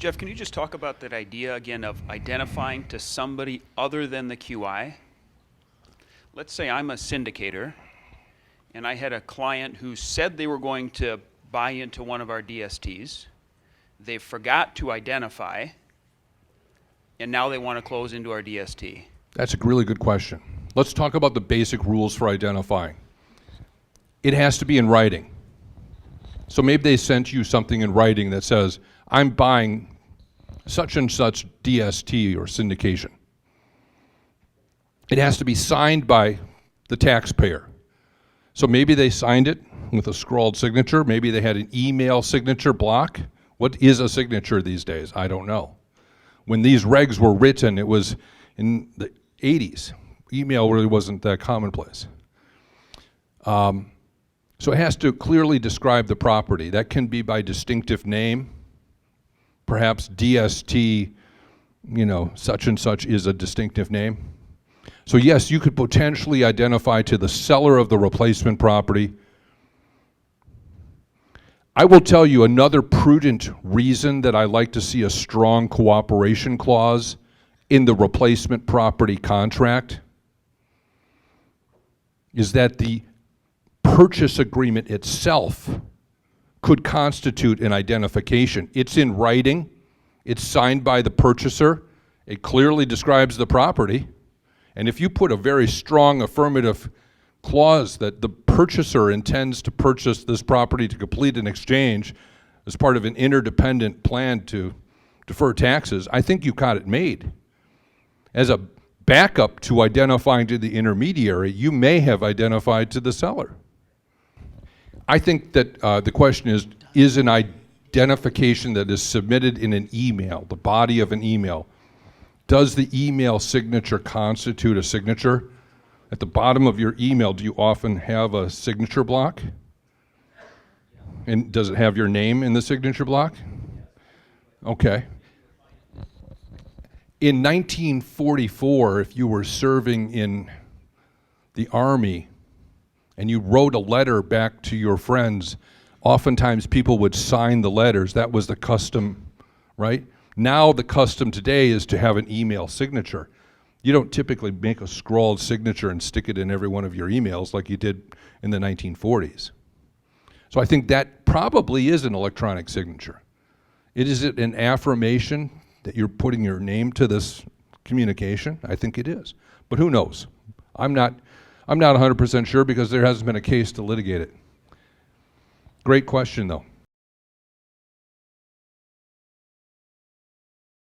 Jeff, can you just talk about that idea again of identifying to somebody other than the QI? Let's say I'm a syndicator and I had a client who said they were going to buy into one of our DSTs. They forgot to identify, and now they want to close into our DST. That's a really good question. Let's talk about the basic rules for identifying. It has to be in writing. So maybe they sent you something in writing that says, I'm buying such and such DST or syndication. It has to be signed by the taxpayer. So maybe they signed it with a scrawled signature. Maybe they had an email signature block. What is a signature these days? I don't know. When these regs were written, it was in the 80s. Email really wasn't that commonplace. So it has to clearly describe the property. That can be by distinctive name. Perhaps DST, such and such is a distinctive name. So yes, you could potentially identify to the seller of the replacement property. I will tell you another prudent reason that I like to see a strong cooperation clause in the replacement property contract is that the purchase agreement itself could constitute an identification. It's in writing, it's signed by the purchaser, it clearly describes the property, and if you put a very strong affirmative clause that the purchaser intends to purchase this property to complete an exchange as part of an interdependent plan to defer taxes, I think you got it made. As a backup to identifying to the intermediary, you may have identified to the seller. I think that the question is an identification that is submitted in an email, the body of an email. Does the email signature constitute a signature? At the bottom of your email, do you often have a signature block? And does it have your name in the signature block? Okay. In 1944, if you were serving in the Army and you wrote a letter back to your friends, oftentimes people would sign the letters. That was the custom, right? Now the custom today is to have an email signature. You don't typically make a scrawled signature and stick it in every one of your emails like you did in the 1940s. So I think that probably is an electronic signature. Is it an affirmation that you're putting your name to this communication? I think it is. But who knows? I'm not 100% sure because there hasn't been a case to litigate it. Great question, though.